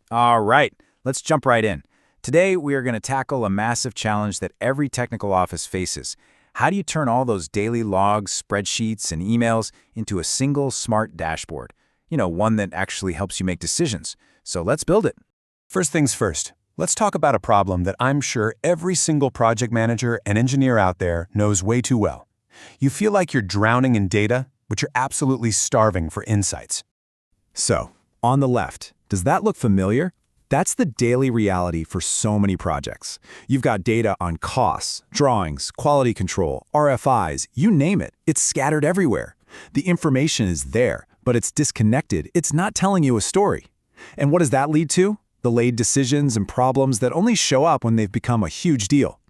All right, let's jump right in. Today, we are going to tackle a massive challenge that every technical office faces. How do you turn all those daily logs, spreadsheets, and emails into a single smart dashboard? One that actually helps you make decisions. So let's build it. First things first, let's talk about a problem that I'm sure every single project manager and engineer out there knows way too well. You feel like you're drowning in data, but you're absolutely starving for insights. So, on the left, does that look familiar? That's the daily reality for so many projects. You've got data on costs, drawings, quality control, RFIs, you name it. It's scattered everywhere. The information is there, but it's disconnected. It's not telling you a story. And what does that lead to? Delayed decisions and problems that only show up when they've become a huge deal.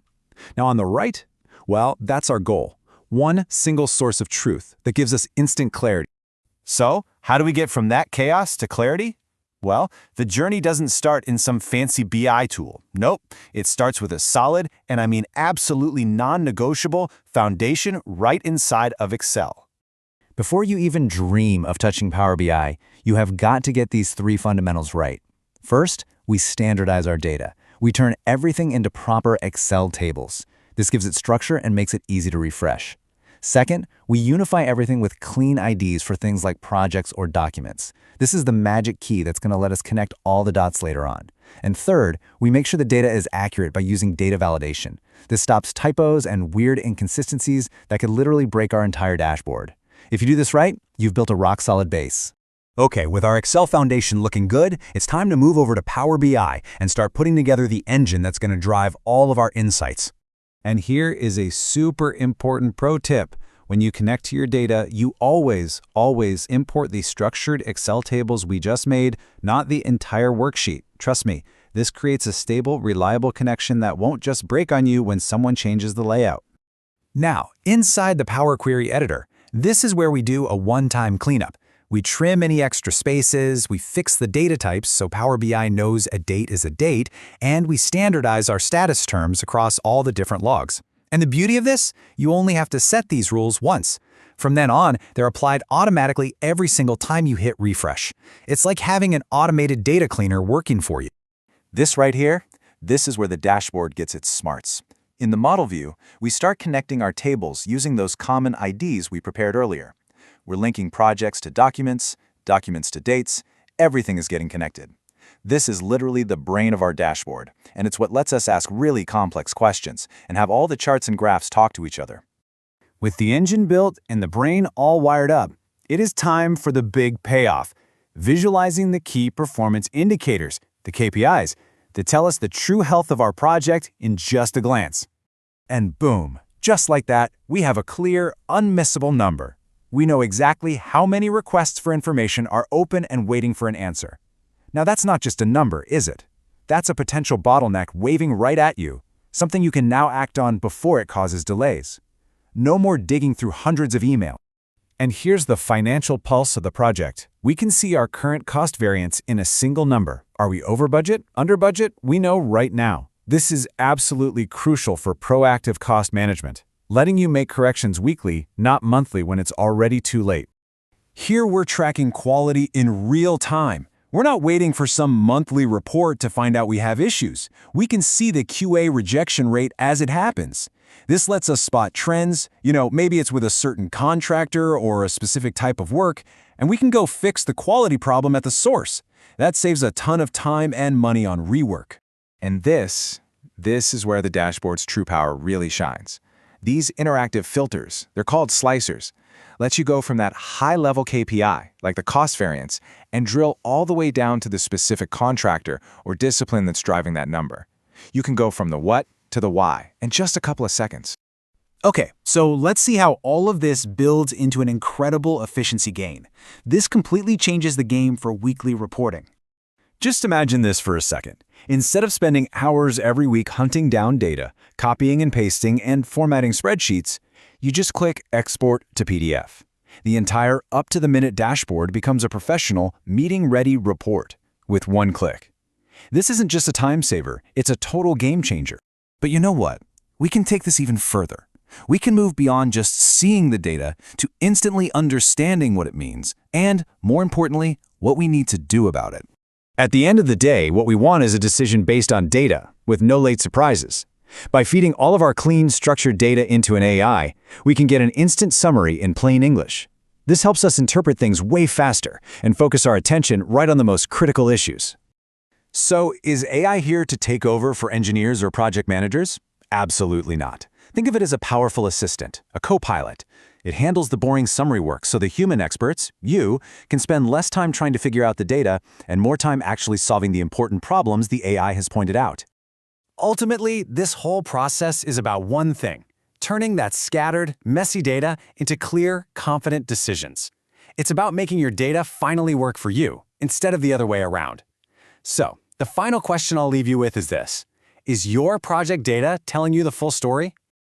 Now on the right, well, that's our goal. One single source of truth that gives us instant clarity. So, how do we get from that chaos to clarity? Well, the journey doesn't start in some fancy BI tool. Nope, it starts with a solid, and I mean absolutely non-negotiable, foundation right inside of Excel. Before you even dream of touching Power BI, you have got to get these three fundamentals right. First, we standardize our data. We turn everything into proper Excel tables. This gives it structure and makes it easy to refresh. Second, we unify everything with clean IDs for things like projects or documents. This is the magic key that's going to let us connect all the dots later on. And third, we make sure the data is accurate by using data validation. This stops typos and weird inconsistencies that could literally break our entire dashboard. If you do this right, you've built a rock-solid base. Okay, with our Excel foundation looking good, it's time to move over to Power BI and start putting together the engine that's going to drive all of our insights. And here is a super important pro tip. When you connect to your data, you always import the structured Excel tables we just made, not the entire worksheet. Trust me, this creates a stable, reliable connection that won't just break on you when someone changes the layout. Now, inside the Power Query Editor, this is where we do a one-time cleanup. We trim any extra spaces, we fix the data types so Power BI knows a date is a date, and we standardize our status terms across all the different logs. And the beauty of this? You only have to set these rules once. From then on, they're applied automatically every single time you hit refresh. It's like having an automated data cleaner working for you. This right here, this is where the dashboard gets its smarts. In the model view, we start connecting our tables using those common IDs we prepared earlier. We're linking projects to documents, documents to dates. Everything is getting connected. This is literally the brain of our dashboard, and it's what lets us ask really complex questions and have all the charts and graphs talk to each other. With the engine built and the brain all wired up, it is time for the big payoff, visualizing the key performance indicators, the KPIs, that tell us the true health of our project in just a glance. And boom, just like that, we have a clear, unmissable number. We know exactly how many requests for information are open and waiting for an answer. Now that's not just a number, is it? That's a potential bottleneck waving right at you, something you can now act on before it causes delays. No more digging through hundreds of emails. And here's the financial pulse of the project. We can see our current cost variance in a single number. Are we over budget, under budget? We know right now. This is absolutely crucial for proactive cost management, letting you make corrections weekly, not monthly when it's already too late. Here we're tracking quality in real time. We're not waiting for some monthly report to find out we have issues. We can see the QA rejection rate as it happens. This lets us spot trends, maybe it's with a certain contractor or a specific type of work, and we can go fix the quality problem at the source. That saves a ton of time and money on rework. And this is where the dashboard's true power really shines. These interactive filters, they're called slicers, let you go from that high-level KPI, like the cost variance, and drill all the way down to the specific contractor or discipline that's driving that number. You can go from the what to the why in just a couple of seconds. Okay, so let's see how all of this builds into an incredible efficiency gain. This completely changes the game for weekly reporting. Just imagine this for a second. Instead of spending hours every week hunting down data, copying and pasting, and formatting spreadsheets, you just click Export to PDF. The entire up-to-the-minute dashboard becomes a professional, meeting-ready report with one click. This isn't just a time saver, it's a total game changer. But you know what? We can take this even further. We can move beyond just seeing the data to instantly understanding what it means and, more importantly, what we need to do about it. At the end of the day, what we want is a decision based on data, with no late surprises. By feeding all of our clean, structured data into an AI, we can get an instant summary in plain English. This helps us interpret things way faster and focus our attention right on the most critical issues. So, is AI here to take over for engineers or project managers? Absolutely not. Think of it as a powerful assistant, a co-pilot. It handles the boring summary work so the human experts, you, can spend less time trying to figure out the data and more time actually solving the important problems the AI has pointed out. Ultimately, this whole process is about one thing: turning that scattered, messy data into clear, confident decisions. It's about making your data finally work for you, instead of the other way around. So, the final question I'll leave you with is this: is your project data telling you the full story?